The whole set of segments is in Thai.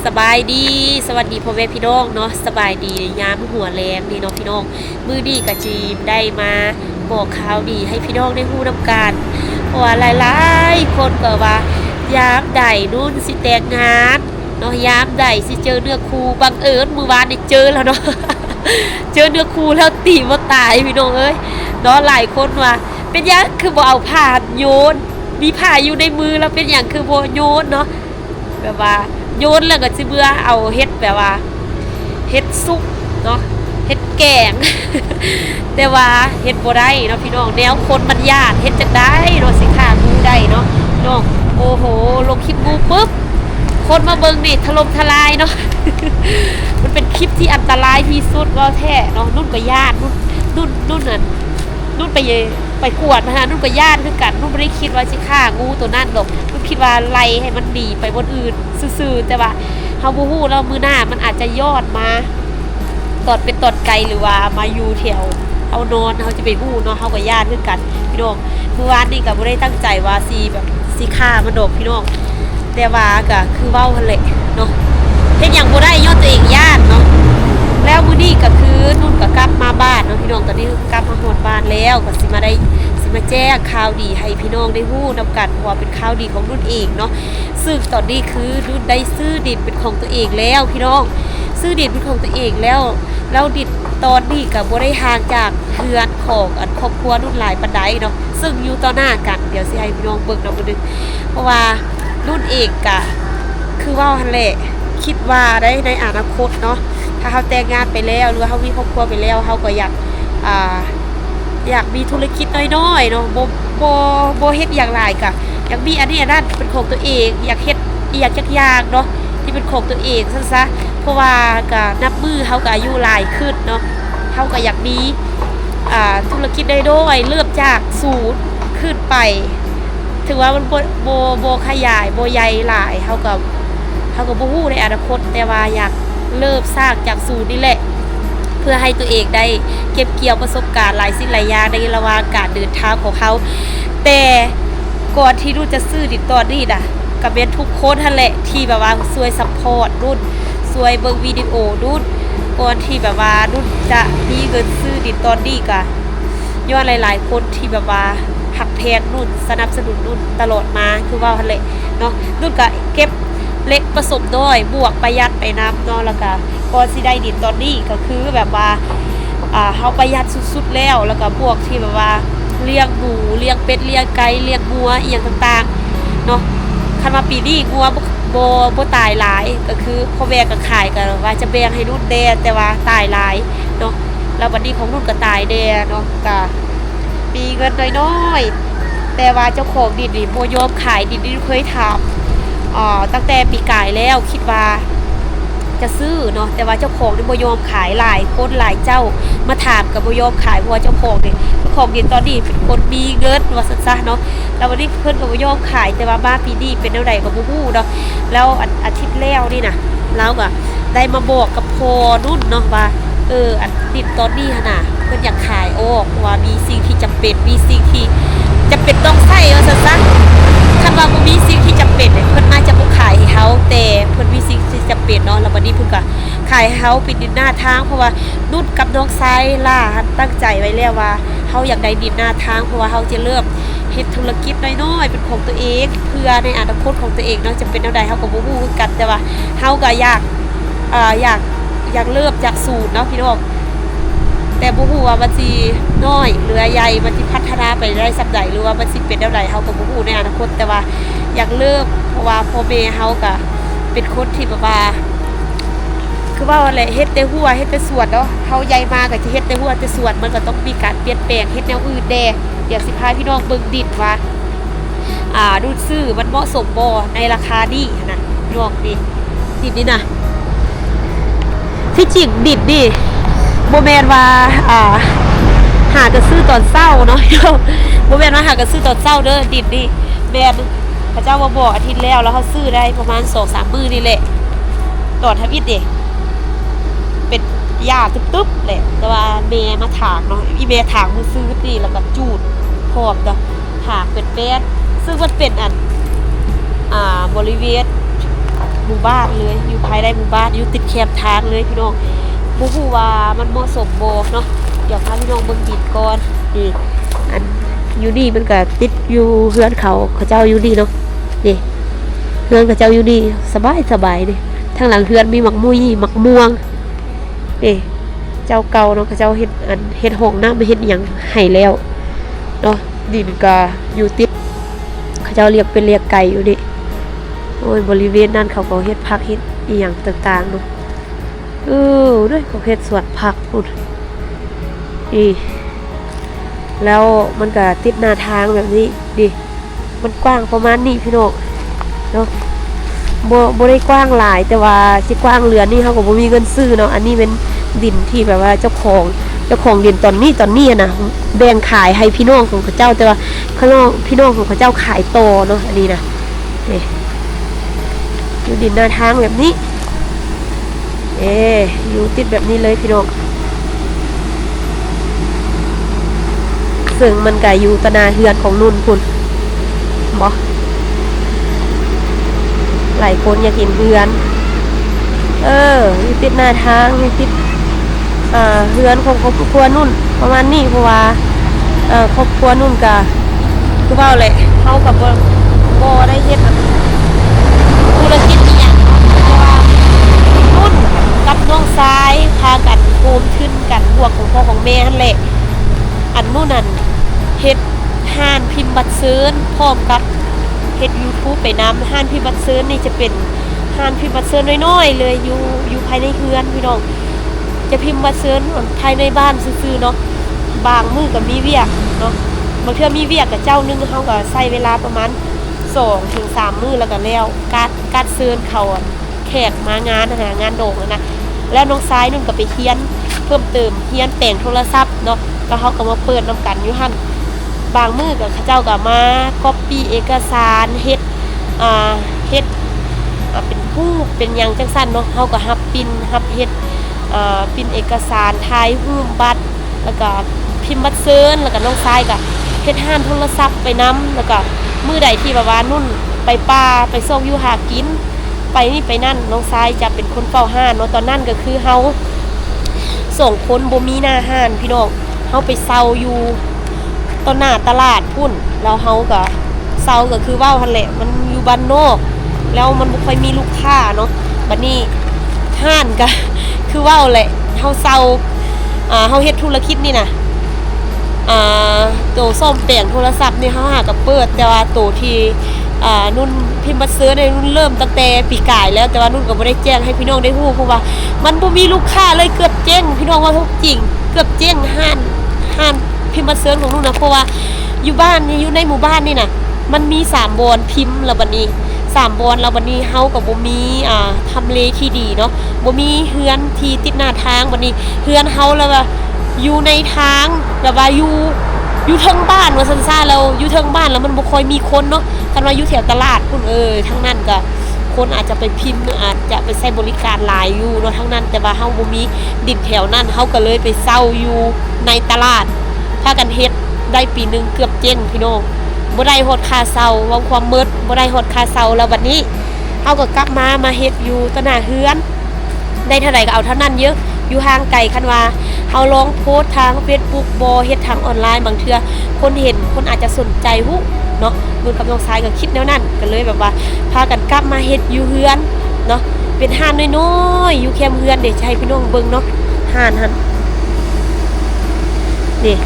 สบายดีสวัสดีพ่อแม่พี่น้องเนาะสบายดียามหัวแรงนี่เนาะพี่น้องมื้อนี้กะจีมได้มาบอกข่าวดีให้พี่น้องได้ฮู้นำกันเพราะว่าหลายๆคนก็ว่ายามใดนู่นสิแต่งงานเนาะยามใดสิเจอเนื้อคู่บังเอิญมื้อวานนี่เจอแล้วเนาะ เจอเนื้อคู่แล้วตีบ่ตายพี่น้องเอ้ยเนาะหลายคนว่าเป็นหยังคือบ่เอาผ้าโยนมีผ้าอยู่ในมือแล้วเป็นหยังคือบ่โยนเนาะแบบว่าโยนแล้วก็สิเบื่อเอาเฮ็ดแบบว่าเฮ็ดซุปเนาะเฮ็ดแกง แต่ว่าเฮ็ดบ่ได้เนาะพี่น้องแนวคนมันยากเฮ็ดจังได๋เนาะสิฆ่างูได้เนาะพี่น้องโอ้โหลงคลิปงูปึ๊บคนมาเบิ่งนี่ถล่มทลายเนาะ มันเป็นคลิปที่อันตรายที่สุดว่าแท้เนาะนุ่นก็ญาตินุ่นนั่นนุ่นไปกวดมาฮะนุ่นก็ญาติคือกันนุ่นบ่ได้คิดว่าสิฆ่างูตัวนั้นดอกนุ่นคิดว่าไล่ให้มันหนีไปบนอื่นซื่อๆแต่ว่าเฮาบ่ฮู้แล้วมื้อหน้ามันอาจจะย้อนมาตอดเป็นตอดไกลหรือว่ามาอยู่แถวเฮานอนเฮาจะไปฮู้เนาะเฮาก็ญาติคือกันพี่น้องเมื่อวานนี้ก็บ่ได้ตั้งใจว่าสิฆ่ามันดอกพี่น้องแต่ว่าก็คือเว้าหั่นแหละเนาะเฮ็ดหยังบ่ได้ย้อนตัวเองญาติเนาะแล้วมื้อนี้ก็คือนุ่นก็กลับมาบ้านเนาะพี่น้องตอนนี้กลับมาฮอดบ้านแล้วก็สิมาแจ้งข่าวดีให้พี่น้องได้ฮู้นำกันเพราะว่าเป็นข่าวดีของนุ่นเองเนาะซึ่งตอนนี้คือนุ่นได้ซื้อดินเป็นของตัวเองแล้วพี่น้องซื้อดินเป็นของตัวเองแล้วดินตอนนี้ก็บ่ได้ห่างจากเรือนของครอบครัวนุ่นหลายปานใดเนาะซึ่งอยู่ต่อหน้ากันเดี๋ยวสิให้พี่น้องเบิ่งนำมื้อนึงเพราะว่านุ่นเองก็คือว่าหั่นแหละคิดว่าได้ในอนาคตเนาะถ้าเฮาแต่งงานไปแล้วหรือว่าเฮามีครอบครัวไปแล้วเฮาก็อยากมีธุรกิจน้อยๆเนาะบ่เฮ็ดอย่างหลายก็อยากมีอันนี้อันนั้นเป็นของตัวเองอยากเฮ็ดอีหยังจักอย่างเนาะที่เป็นของตัวเองซั่นซะเพราะว่าก็นับมือเฮาก็อายุหลายขึ้นเนาะเฮาก็อยากมีธุรกิจน้อยๆเริ่มจากศูนย์ขึ้นไปถือว่ามันบ่ขยายบ่ใหญ่หลายเฮาก็บ่ฮู้ในอนาคตแต่ว่าอยากเริ่มสร้างจากศูนย์นี่แหละเพื่อให้ตัวเองได้เก็บเกี่ยวประสบการณ์หลายสิ่งหลายอย่างในระหว่างการเดินทางของเขาแต่ก่อนที่นุ่นจะซื้อดินตอนนี้น่ะก็เป็นทุกคนนั่นแหละที่แบบว่าช่วยซัพพอร์ตนุ่นช่วยเบิ่งวิดีโอนุ่นก่อนที่แบบว่านุ่นจะมีเงินซื้อดินตอนนี้ก็ย้อนหลายๆคนที่แบบว่าหักแพงนุ่นสนับสนุนนุ่นตลอดมาคือว่าหั่นแหละเนาะนุ่นก็เก็บเล็กผสมน้อยบวกประหยัดไปนำเนาะแล้วก็ก่อนสิได้ดินตอนนี้ก็คือแบบว่าเฮาประหยัดสุดๆแล้วก็บวกที่แบบว่าเลี้ยงหมูเลี้ยงเป็ดเลี้ยงไก่เลี้ยงงัวอีหยังต่างๆเนาะคันว่าปีนี้งัวบ่ตายหลายก็คือพ่อแม่ก็ขายก็ว่าจะแบ่งให้นุ่นแต่ว่าตายหลายเนาะแล้วบัดนี้ของนุ่นก็ตายเนาะก็มีเงินน้อยๆแต่ว่าเจ้าของดินนี่บ่ยอมขายดินที่เคยถามตั้งแต่ปีกายแล้วคิดว่าจะซื้อเนาะแต่ว่าเจ้าของนี่บ่ยอมขายหลายคนหลายเจ้ามาถามก็บ่ยอมขายเพราะว่าเจ้าของดิตอนนี้เป็นคนมีเงินว่าซั่นซะเนาะแล้ววันนี้เพิ่นก็บ่ยอมขายแต่ว่ามาปีนี้เป็นแนวใดก็บ่ฮู้เนาะแล้วอาทิตย์แล้วนี่น่ะเราก็ได้มาบอกกับพ่อนุ่นเนาะว่าอันดินตอนนี้หั่นน่ะเพิ่นอยากขายออกเพราะว่ามีสิ่งที่จำเป็นมีสิ่งที่จำเป็นต้องใช้ว่าซั่นซะคันว่าบ่มีสิ่งที่จำเป็นเนี่ยเพิ่นอาจจะบ่ขายให้เฮาแต่เพิ่นมีสิ่งที่จำเป็นเนาะแล้วบัดนี้เพิ่นก็ขายให้เฮาเป็นดินหน้าทางเพราะว่านุ่นกับน้องชายล่าตั้งใจไว้แล้วว่าเฮาอยากได้ดินหน้าทางเพราะว่าเฮาจะเริ่มเฮ็ดธุรกิจน้อยๆเป็นของตัวเองเพื่อในอนาคตของตัวเองเนาะจะเป็นแนวใดเฮาก็บ่ฮู้คือกันแต่ว่าเฮาก็อยากเริ่มจากศูนย์เนาะพี่น้องแต่บ่ฮู้ว่ามันสิน้อยหรือใหญ่มันสิพัฒนาไปได้สักใดหรือว่ามันสิเป็นแนวใดเฮาก็บ่ฮู้ในอนาคตแต่ว่าอยากเริ่มเพราะว่าพ่อแม่เฮาก็เป็นคนที่แบบว่าคือว่าอะไรเฮ็ดแต่หัวเฮ็ดแต่สวนเนาะเฮาใหญ่มาก็สิเฮ็ดแต่หัวแต่สวนมันก็ต้องมีการเปลี่ยนแปลงเฮ็ดแนวอื่นแน่เดี๋ยวสิพาพี่น้องเบิ่งดินว่าดูซื้อมันเหมาะสมบ่ในราคานี้นะพี่น้องดิดินนี่นะที่จริงดินนี่บ่แม่นว่าหากระซื้อตอนเช้าเนาะบ่แม่นว่าหากระซื้อตอนเช้าเด้อดินนี่แม่นพระเจ้ามาบอกอาทิตย์แล้วเฮาซื้อได้ประมาณ 2-3 มื้อนี่แหละตอนทวิตเด้เป็นหญ้าตึ๊บๆแหละแต่ว่าแม่มาถางเนาะอีแม่ถางมือซื้อนี่แล้วก็จูดพร้อมเนาะถางเป็นแป้นซึ่งมันเป็นบริเวณ หมู่บ้านเลยอยู่ภายในหมู่บ้านอยู่ติดแคมทางเลยพี่น้องบ่ฮู้ว่ามันเหมาะสมบ่เนาะเดี๋ยวพาพี่น้องเบิ่งดินก่อนนี่อันอยู่นี่มันก็ติดอยู่เฮือนเขาเจ้าอยู่นี่เนาะนี่เฮือนเขาเจ้าอยู่นี่สบายนี่ทางหลังเฮือนมีหมักมุ้ยหมักม่วงนี่เจ้าเก่าเนาะเขาเจ้าเฮ็ดห้องน้ำไปเฮ็ดหยังให้แล้วเนาะดินก็อยู่ติดเขาเจ้าเรียกเป็นเรียกไก่อยู่นี่โอ้ยบริเวณนั้นเขาก็เฮ็ดผักเฮ็ดอีหยังต่างๆเนาะด้วยเขาเฮ็ดสวนผักพุ่นนี่แล้วมันก็ติดหน้าทางแบบนี้ดิมันกว้างประมาณนี้พี่น้องเนาะบ่ได้กว้างหลายแต่ว่าสิกว้างเหลือนี่เขาก็บ่มีเงินซื้อเนาะอันนี้เป็นดินที่แบบว่าเจ้าของดินตอนนี้นะแบ่งขายให้พี่น้องของเขาเจ้าแต่ว่าพี่น้องของเขาเจ้าขายโตเนาะอันนี้นะนี่อยู่ดินหน้าทางแบบนี้อยู่ติดแบบนี้เลยพี่น้องซึ่งมันก็อยู่ตะนาเฮือนของนุ่นพุ่นบ่หลายคนอยากเห็นเฮือนอยู่ติดหน้าทางอยู่ติดเฮือนของครอบครัวนุ่นประมาณนี้เพราะว่าครอบครัวนุ่นก็คือว่าแหละเฮากับบ่ได้เฮ็ดธุรกิจอีหยังเพราะว่านุ่นกับน้องชายพากันโฮมขึ้นกันพวกของพ่อของแม่นั่นแหละอันนู่นนั่นเฮ็ดห้านพิมพ์บัตรซื้อพร้อมกับเฮ็ด YouTube ไปนำห้านพิมพ์บัตรซื้อนี่จะเป็นห้านพิมพ์บัตรซื้อน้อยๆเลยอยู่ภายในเฮือนพี่น้องจะพิมพ์บัตรซื้อภายในบ้านซื่อๆเนาะบางมื้อก็มีเวียกเนาะบางเทื่อมีเวียกกับเจ้านึงเฮาก็ใช้เวลาประมาณ2 ถึง 3 มื้อแล้วก็แล้วการซื้อเขาแขกมางานโด่งนะแล้วน้องซ้ายนุ่นก็ไปเฮียนเพิ่มเติมเฮียนแต่งโทรศัพท์เนาะแล้วเขาก็มาเปิดนำกันอยู่หั่นบางมื้อก็เขาเจ้าก็มาก๊อปปี้เอกสารเฮ็ดเป็นรูปเป็นหยังจังซั่นเนาะเฮาก็รับปิ้นเฮ็ดปิ้นเอกสารถ่ายรูปบัตรแล้วก็พิมพ์บัตรเซินแล้วก็น้องซ้ายก็เฮ็ดห้านโทรศัพท์ไปนำแล้วก็มื้อใดที่แบบว่านุ่นไปป่าไปส่งอยู่หากินไปนี่ไปนั่นน้องซ้ายจะเป็นคนเฝ้าห้านเนาะตอนนั้นก็คือเฮาส่งคนบ่มีหน้าห้านพี่น้องเฮาไปเซาอยู่ต้นหน้าตลาดพุ่นแล้วเฮาก็เซาก็คือว่าหั่นแหละมันอยู่บ้านนอกแล้วมันบ่ค่อยมีลูกค้าเนาะบัดนี้ห้านก็คือว่าแหละเฮาเซาเฮาเฮ็ดธุรกิจนี่น่ะโตซ่อมแปลงโทรศัพท์นี่เฮาหากับเปิดแต่ว่าโตที่นุ่นพิมพ์บัตรซื้อในนุ่นเริ่มตั้งแต่ปีกายแล้วแต่ว่านุ่นก็บ่ได้แจ้งให้พี่น้องได้ฮู้เพราะว่ามันบ่มีลูกค้าเลยเกือบเจ๊งพี่น้องว่าทุกจริงเกือบเจ๊งห้านพิมพ์บัตรซื้อของนุ่นนะเพราะว่าอยู่บ้านนี่อยู่ในหมู่บ้านนี่น่ะมันมี3บอนพิมพ์แล้วบัดนี้3บอนแล้วบัดนี้เฮาก็บ่มีทำเลที่ดีเนาะบ่มีเฮือนที่ติดหน้าทางบัดนี้เฮือนเฮาแล้วว่าอยู่ในทางแบบว่าอยู่เทิงบ้านว่าซั่นๆแล้วอยู่เทิงบ้านแล้วมันบ่ค่อยมีคนเนาะคันว่าอยู่แถวตลาดพุ่นทั้งนั้นก็คนอาจจะไปพิมพ์อาจจะไปใช้บริการหลายอยู่เนาะทั้งนั้นแต่ว่าเฮาบ่มีดินแถวนั้นเฮาก็เลยไปเช่าอยู่ในตลาดพากันเฮ็ดได้ปีนึงเกือบเจ๊งพี่น้องบ่ได้ฮอดค่าเช่าว่าความมืดบ่ได้ฮอดค่าเช่าแล้วบัดนี้เฮาก็กลับมาเฮ็ดอยู่ตะหน้าเฮือนได้เท่าใดก็เอาเท่านั้นเยอะอยู่ห่างไกลคันว่าเฮาลองโพสต์ทาง Facebook บ่เฮ็ดทางออนไลน์บางเทื่อคนเห็นคนอาจจะสนใจฮู้เนาะนุ่นกับน้องชายก็คิดแนวนั้นก็เลยแบบว่าพากันกลับมาเฮ็ดอยู่เฮือนเนาะเป็นห้านน้อยๆอยู่แคมป์เฮือนเดี๋ยวจะให้พี่น้องเบิ่งเนาะห้านหั่นนี่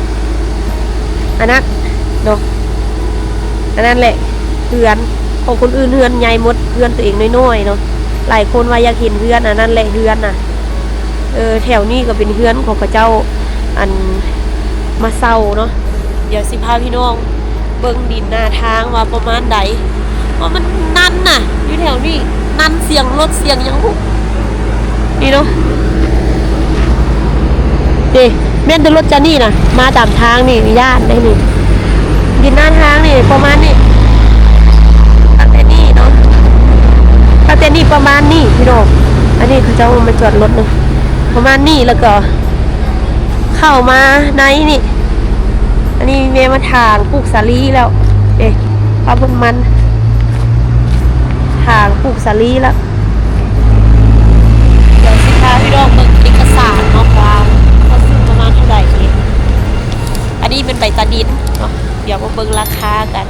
อันนั้นเนาะอันนั้นแหละเฮือนของคนอื่นเฮือนใหญ่หมดเฮือนตัวเองน้อยๆเนาะหลายคนว่าอยากเห็นเฮือนอันนั้นแหละเฮือนน่ะแถวนี้ก็เป็นเฮือนของพระเจ้าอันมาเซาเนาะเดี๋ยวสิพาพี่น้องเบิ่งดินหน้าทางว่าประมาณใดว่ามันนั่นน่ะอยู่แถวนี้นั่นเสียงรถเสียงหยังฮู้นี่เนาะแม่นแต่รถจานี่น่ะมาตามทางนี่ญาติได้นี่ดินหน้าทางนี่ประมาณนี้ตั้งแต่นี่เนาะตั้งแต่นี่ประมาณนี้พี่น้องอันนี้เขาเจ้ามาจอดรถเนาะประมาณนี้แล้วก็เข้ามาในนี่อันนี้แม่มาทางปลูกสาลีแล้วปลาบนมันทางปลูกสาลีแล้ว คากัน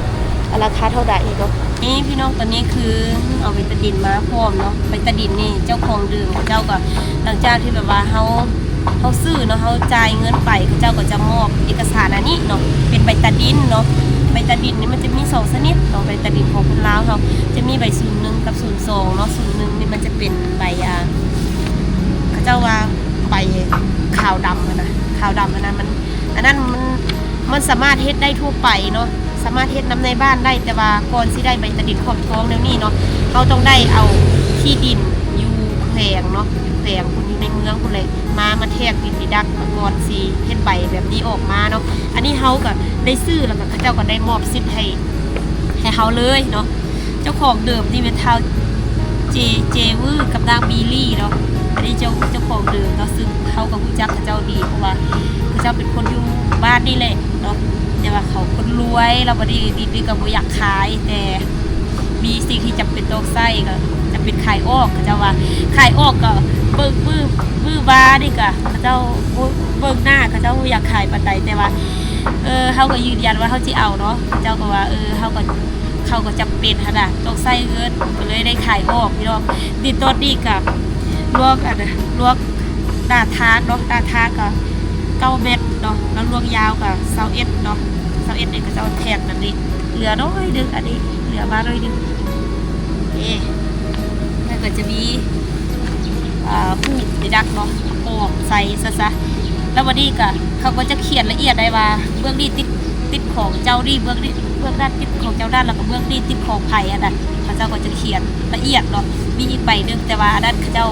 ราคาเท่าใดเนาะนี่พี่น้องตอนนี้คือเอาเบตาดินมาพร้อมเนาะเบตาดินนี่เจ้าของดื่มเจ้าก็หลังจากที่แบบว่าเขาซื้อเนาะเขาจ่ายเงินไปเจ้าก็จะมอบเอกสารอันนี้เนาะเป็นเบตาดินเนาะเบตาดินนี่มันจะมี2ชนิดเนาะเบตาดินของคนลาวเขาจะมีใบ01กับ02เนาะ01นี่มันจะเป็นใบเขาเจ้าว่าใบขาวดำนะขาวดำอันนั้นมันสามารถเฮ็ดได้ทั่วไปเนาะสามารถเฮ็ดน้ำในบ้านได้แต่ว่าก่อนสิได้ใบตะดินขอบท้องแล้วนี่เนาะเขาต้องได้เอาที่ดินอยู่แขวงเนาะอยู่แขวงคุณอยู่ในเมืองคุณเลยมาแทกดินดักก่อนสิเฮ็ดใบแบบนี้ออกมาเนาะอันนี้เขาก็ได้ซื้อแล้วก็เจ้าก็ได้มอบสิทธิ์ให้เขาเลยเนาะเจ้าของเดิมที่เป็นเท้าเจวื้อกับนางบีลี่เนาะอันนี้เจ้าของเดิมเนาะซึ่งเขากับผู้จักเจ้าดีเพราะว่าเจ้าเป็นคนอยู่บ้านนี่แหละเนาะแต่ว่าเขาคนรวยเราบ่ได้ดีกับบ่อยากขายแต่มีสิ่งที่จำเป็นต้องใช้ก็จะเป็นขายออกเจ้าว่าขายออกก็เบิ่งมือบ้านี่ก็เจ้าเบิ่งหน้าเจ้าอยากขายปานใดแต่ว่าเขาก็ยืนยันว่าเขาสิเอาเนาะเจ้าก็ว่าเขาก็จำเป็นขนาดต้องใช้เงินก็เลยได้ขายออกพี่น้องดินต้นนี้กับลวกด้านทางเนาะด้านทางก็9 เมตรเนาะแล้วลวกยาวกับ21เนาะ21นี่ก็จะแทงแบบนี้เหลือน้อยนึงอันนี้เหลือมาน้อยนึงแล้วก็จะมีผู้ดักเนาะออกใส่ซะแล้ววันนี้ก็เขาก็จะเขียนละเอียดได้ว่าเบื้องนี้ติดของเจ้านี่เบื้องด้านติดของเจ้าด้านแล้วก็เบื้องนี้ติดของไผ่อันนั้นเขาเจ้าก็จะเขียนละเอียดเนาะมีอีกใบนึงแต่ว่าอันนั้นเขาเจ้า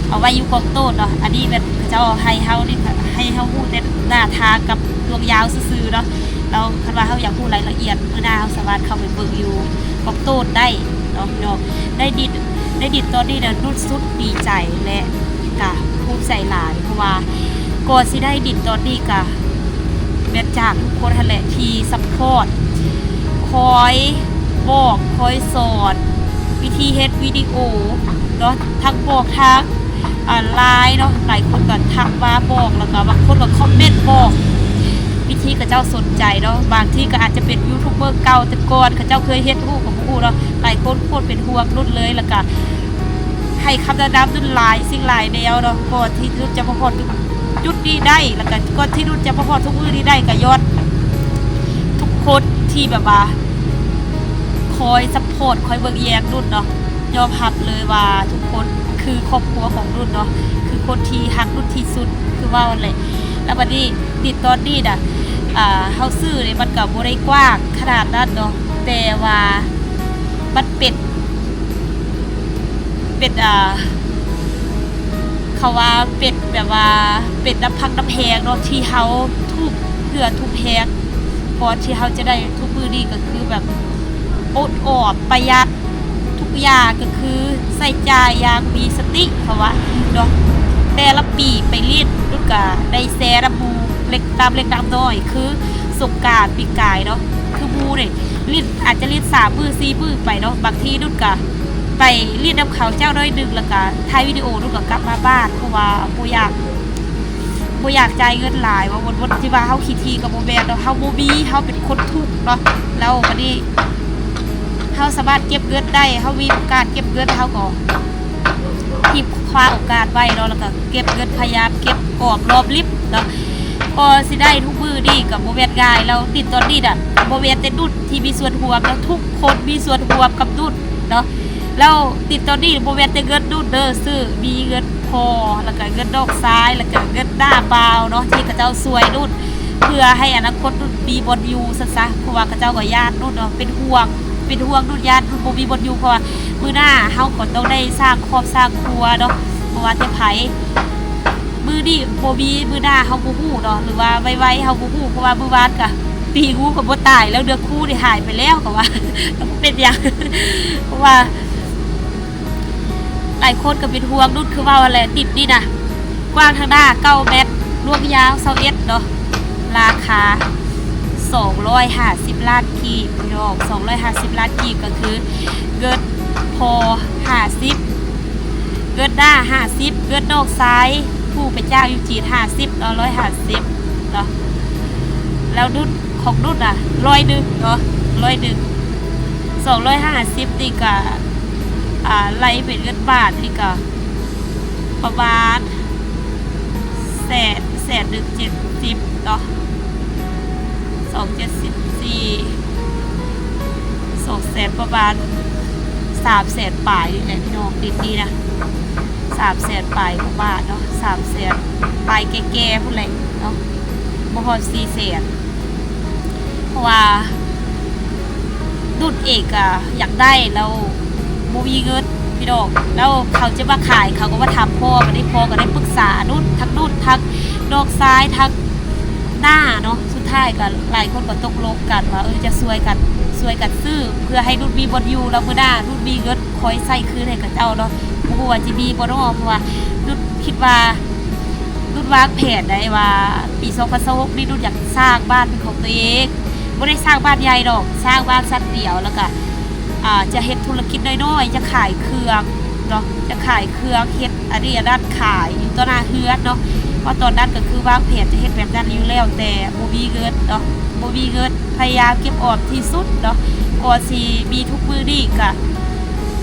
เอาไว้อยู่กองโต้นเนาะอันนี้แบบเขาเจ้าให้เฮานี่ให้เฮาพูดแต่หน้าทางกับดวงยาวซื่อๆเนาะเราคันว่าเฮาอยากพูดรายละเอียดเมื่อหน้าเฮาสามารถเข้าไปเบิ่งอยู่กองโต้นได้เนาะพี่น้องได้ดิดตอนนี้เนี่ยนุ่นสุดดีใจและก็ภูมิใจหลายเพราะว่าก่อนสิได้ดิดตอนนี้ก็แม่จากทุกคนนั่นแหละที่ซัพพอร์ตคอยบอกคอยสอนวิธีเฮ็ดวิดีโอเนาะทั้งบอกทั้งไลน์เนาะหลายคนก็ทักมาบอกแล้วก็บางคนก็คอมเมนต์บอกวิธีกับเจ้าสนใจเนาะบางที่ก็อาจจะเป็นยูทูบเบอร์เก่าแต่ก่อนเขาเจ้าเคยเฮ็ดฮู้กับฮู้เนาะหลายคนโคตรเป็นห่วงรุ่นเลยแล้วก็ให้คำแนะนำรุ่นหลายสิ่งหลายแนวเนาะก่อนที่รุ่นจะมาพอดจุดนี้ได้แล้วก็ก่อนที่รุ่นจะมาพอดทุกมื้อนี้ได้ก็ยอดทุกคนที่แบบว่าคอยซัพพอร์ตคอยเบิ่งแยงรุ่นเนาะยอมรับเลยว่าทุกคนคือครอบครัวของรุ่นเนาะคือคนที่ฮักรุ่นที่สุดคือว่าอะไรแล้วบัดนี้ดิดตอนนี้น่ะเฮาซื้อนี่มันก็บ่ได้กว้างขนาดนั้นเนาะแต่ว่ามันเป็นเขาว่าเป็นแบบว่าเป็นน้ำพักน้ำแพงเนาะที่เฮาทุบเพื่อทุบแพงก่อนที่เฮาจะได้ทุกมื้อนี้ก็คือแบบอดออมประหยัดทุกอย่างก็คือใส่ใจอย่างมีสติเขาว่าเนาะแต่ละปีไปเรียนลูกก็ได้แซ่ระบูเล็กตามเล็กตามน้อยคือสงกรานต์ปีกายเนาะคือบูเนี่ยเรียนอาจจะเรียน3 มื้อ 4 มื้อไปเนาะบางทีลูกก็ไปเรียนน้ำเขาเจ้าน้อยนึงแล้วก็ถ่ายวิดีโอลูกก็กลับมาบ้านเพราะว่าบ่อยากจ่ายเงินหลายว่าวันที่ว่าเฮาขี้ทีกับบ่แม่นเนาะเฮาบ่มีเฮาเป็นคนทุกข์เนาะแล้วบัดนี้เฮาสามารถเก็บเงินได้เฮามีโอกาสเก็บเงินเฮาก็ที่คว้าโอกาสไว้เนาะแล้วก็เก็บเงินพยายามเก็บออมรอบลิบเนาะพอสิได้ทุกมื้อนี่ก็บ่แม่นง่ายแล้วดิดตอนนี้น่ะบ่แม่นแต่ดุดที่มีส่วนร่วมแล้วทุกคนมีส่วนร่วมกับดุดเนาะแล้วติดตอนนี้บ่แม่นแต่เงินดุดเด้อซื้อมีเงินพอแล้วก็เงินดอกซ้ายแล้วก็เงินหน้าเปล่าเนาะที่เขาเจ้าสวยดุดเพื่อให้อนาคตดุดมีบ่อยู่ซะเพราะว่าเขาเจ้าก็ญาติดุดเนาะเป็นห่วงดุดญาติดุดบ่มีบ่อยู่เพราะว่ามื้อหน้าเฮาก็ต้องได้สร้างครอบสร้างครัวเนาะเพราะว่าแต่ไผมื้อนี้บ่มีมื้อหน้าเฮาบ่ฮู้เนาะหรือว่าไวๆเฮาบ่ฮู้เพราะว่ามื้อวานก็ตีงูก็บ่ตายแล้วเดือคู่นี่หายไปแล้วก็ว่าเป็นหยังเพราะว่าหลายคนก็เป็นห่วงนุ่นคือว่าอะไรดิบนี่นะกว้างทางหน้า9 เมตรลวกยาว21เนาะราคา250 ล้านกีบพี่น้อง250 ล้านกีบก็คือเกิดพอ50เกิดหน้า50เกิดนอกซ้ายผู้เป็นเจ้าอยู่จีน50เนาะ150เนาะแล้วนุ่นของนุ่นอ่ะ100เนาะ 250นี่ก็ไล่เป็นเงินบาทนี่ก็ประมาณ170เนาะ274ประมาณ300,000ปลายนี่แหละพี่น้องดิดดีนะ300,000ปลายของบาทเนาะ300,000ปลายแก่ๆพุ่นแหละเนาะบ่ฮอด400,000เพราะว่าดุดเอกอะอยากได้แล้วบ่มีเงินพี่น้องแล้วเขาจะมาขายเขาก็มาถามพ่อก็ได้ปรึกษานุ่นทั้งดอกซ้ายทั้งหน้าเนาะสุดท้ายก็หลายคนก็ตกลงกันว่าจะช่วยกันซื้อเพื่อให้นุ่นมีบอนอยู่แล้วมื้อหน้านุ่นมีเงินคอยใส่คืนให้กับเจ้าเนาะบ่ฮู้ว่าสิมีบ่เนาะเพราะว่านุ่นคิดว่านุ่นวางแผนได้ว่าปี2026นี่นุ่นอยากสร้างบ้านเป็นของตัวเองบ่ได้สร้างบ้านใหญ่ดอกสร้างบ้านชั้นเดียวแล้วก็จะเฮ็ดธุรกิจน้อยๆจะขายเครื่องเนาะจะขายเครื่องเฮ็ดอันนี้อันนั้นขายอยู่ต่อหน้าเฮือนเนาะเพราะตอนนั้นก็คือวางแผนจะเฮ็ดแบบนั้นอยู่แล้วแต่บ่มีเงินเนาะบ่มีเงินพยายามเก็บออมที่สุดเนาะก่อนสิมีทุกมื้อนี้ก็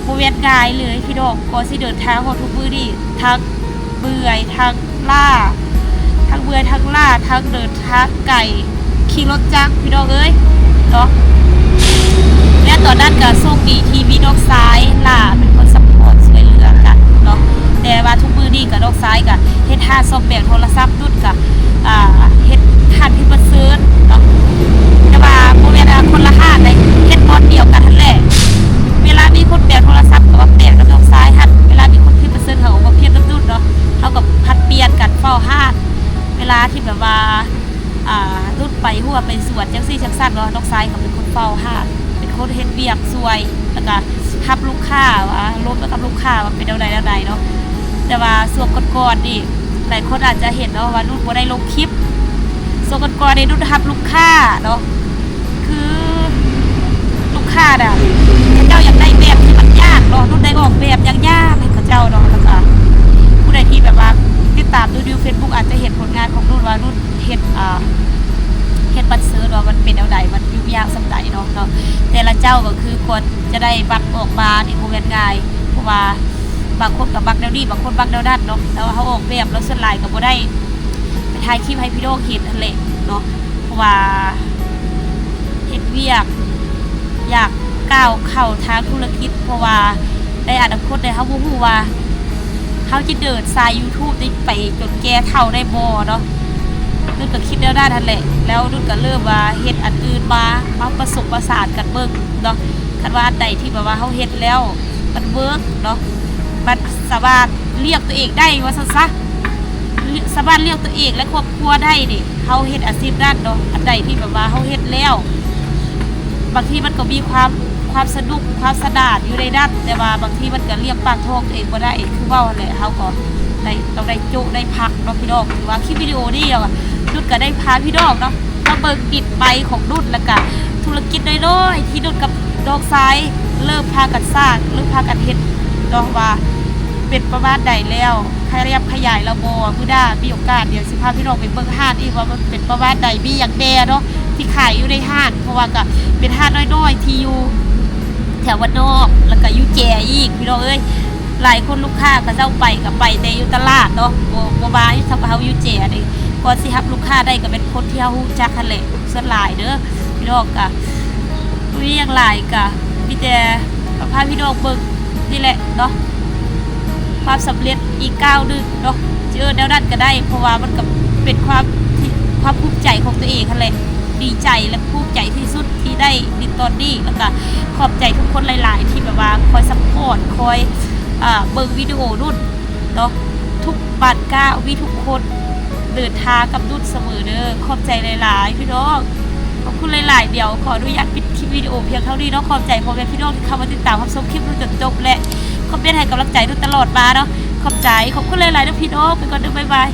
บ่แม่นง่ายเลยพี่น้องก่อนสิเดินทางฮอดทุกมื้อนี้ทั้งเบื่อยทั้งล่าทั้งเบื่อยทั้งล่าทั้งเดินทางไกลขี่รถจักรพี่น้องเอ้ยเนาะและตอนนั้นก็โชคดีที่มีน้องซ้ายล่าเป็นคนซัพพอร์ตช่วยเหลือกันเนาะแต่ว่าทุกมื้อนี้ก็น้องซ้ายก็เฮ็ดหาซ่อมแบตโทรศัพท์นุ่นก็เฮ็ดทานที่บ่ซื้อเนาะแต่ว่าบ่แม่นคนละห้านได้เฮ็ดบอนเดียวกันนั่นแหละเวลามีคนแบตโทรศัพท์ก็ว่าแบตกับน้องซ้ายหั่นเวลามีคนที่บ่ซื้อเขาก็บ่เพียงกับนุ่นเนาะเฮาก็ผัดเปลี่ยนกันเฝ้าห้านเวลาที่แบบว่ารุ่นไปหัวไปสวนจังซี่จังซั่นเนาะน้องซ้ายก็เป็นคนเฝ้าห้านเป็นคนเฮ็ดเวียกซวยแล้วก็รับลูกค้าว่าลบกับลูกค้าว่าเป็นแนวใดเนาะแต่ว่าช่วงก่อนๆนี่หลายคนอาจจะเห็นเนาะว่ารุ่นบ่ได้ลงคลิปช่วงก่อนๆนี่รุ่นรับลูกค้าเนาะคือลูกค้าน่ะเจ้าอยากได้แบบที่มันยากเนาะรุ่นได้ออกแบบยากๆให้เขาเจ้าเนาะแล้วก็ผู้ใดที่แบบว่าติดตามดู Facebook อาจจะเห็นผลงานของรุ่นว่ารุ่นเฮ็ดบัตรซื้อเนาะมันเป็นแนวใดมันยุ่งยากสำใดเนาะแต่ละเจ้าก็คือคนจะได้บัตรออกมานี่บ่แม่นง่ายเพราะว่าบางคนก็บักแนวนี้บางคนบักแนวนั้นเนาะแล้วเฮาออกแบบแล้วส่วนหลายก็บ่ได้ไปถ่ายคลิปให้พี่น้องเห็นนั่นแหละเนาะเพราะว่าเฮ็ดเวียกอยากก้าวเข้าทางธุรกิจเพราะว่าในอนาคตเนี่ยเฮาบ่ฮู้ว่าเฮาจะเดินสาย YouTube ได้ไปจนแก่เฒ่าได้บ่เนาะนุ่นก็คิดแล้วได้ทันแหละแล้วนุ่นก็เริ่มว่าเฮ็ดอันอื่นมาผสมผสานกันเบิ่งเนาะคันว่าอันใดที่แบบว่าเฮาเฮ็ดแล้วมันเวิร์กเนาะมันสามารถเลี้ยงตัวเองได้ว่าซั่นซะสามารถเลี้ยงตัวเองและครอบครัวได้นี่เฮาเฮ็ดอาชีพนั้นเนาะอันใดที่แบบว่าเฮาเฮ็ดแล้วบางทีมันก็มีความสนุกความสะดาดอยู่ในนั้นแต่ว่าบางทีมันก็เลี้ยงปากท้องตัวเองบ่ได้คือเว้าแหละเฮาก็ต้องได้จุได้พักเนาะพี่น้องถือว่าคลิปวิดีโอนี้เรานุ่นก็ได้พาพี่น้องเนาะมาเบิ่งดิดไปของนุ่นแล้วก็ธุรกิจน้อยๆที่นุ่นกับดอกซ้ายเริ่มพากันสร้างเริ่มพากันเฮ็ดเนาะว่าเป็นประมาณใดแล้วขยายแล้วบ่มื้อหน้ามีโอกาสเดี๋ยวสิพาพี่น้องไปเบิ่งห้านอีกว่ามันเป็นประมาณใดมีหยังแน่เนาะที่ขายอยู่ในห้านเพราะว่าก็เป็นห้านน้อยๆที่อยู่แถววันนอกแล้วก็อยู่แก่อีกพี่น้องเอ้ยหลายคนลูกค้าก็เจ้าไปก็ไปแต่อยู่ตลาดเนาะบ่บายสักเฮาอยู่แจ๋นี่ก่อนสิรับลูกค้าได้ก็เป็นคนที่เฮาฮู้จักคั่นแหละส่วนหลายเด้อพี่น้องก็มีอย่างหลายก็มีแต่พาพี่น้องเบิ่งนี่แหละเนาะความสำเร็จอีกก้าวนึงเนาะเจอแนวนั้นก็ได้เพราะว่ามันก็เป็นความภูมิใจของตัวเองคั่นแหละดีใจและภูมิใจที่สุดที่ได้ดิตอนนี้แล้วก็ขอบใจทุกคนหลายๆที่แบบว่าคอยซัพพอร์ตคอยเบิ่งวิดีโอนุ่นเนาะทุกบาทก้าวมีทุกคนเดินทางกับนุ่นเสมอเด้อขอบใจหลายๆพี่น้องขอบคุณหลายๆเดี๋ยวขออนุญาตปิดคลิปวิดีโอเพียงเท่านี้เนาะขอบใจพ่อแม่พี่น้องที่เข้ามาติดตามรับชมคลิปจนจบและคอมเมนต์ให้กำลังใจนุ่นตลอดมาเนาะขอบคุณหลายๆนะพี่น้องไปก่อนเด้อบ๊ายบาย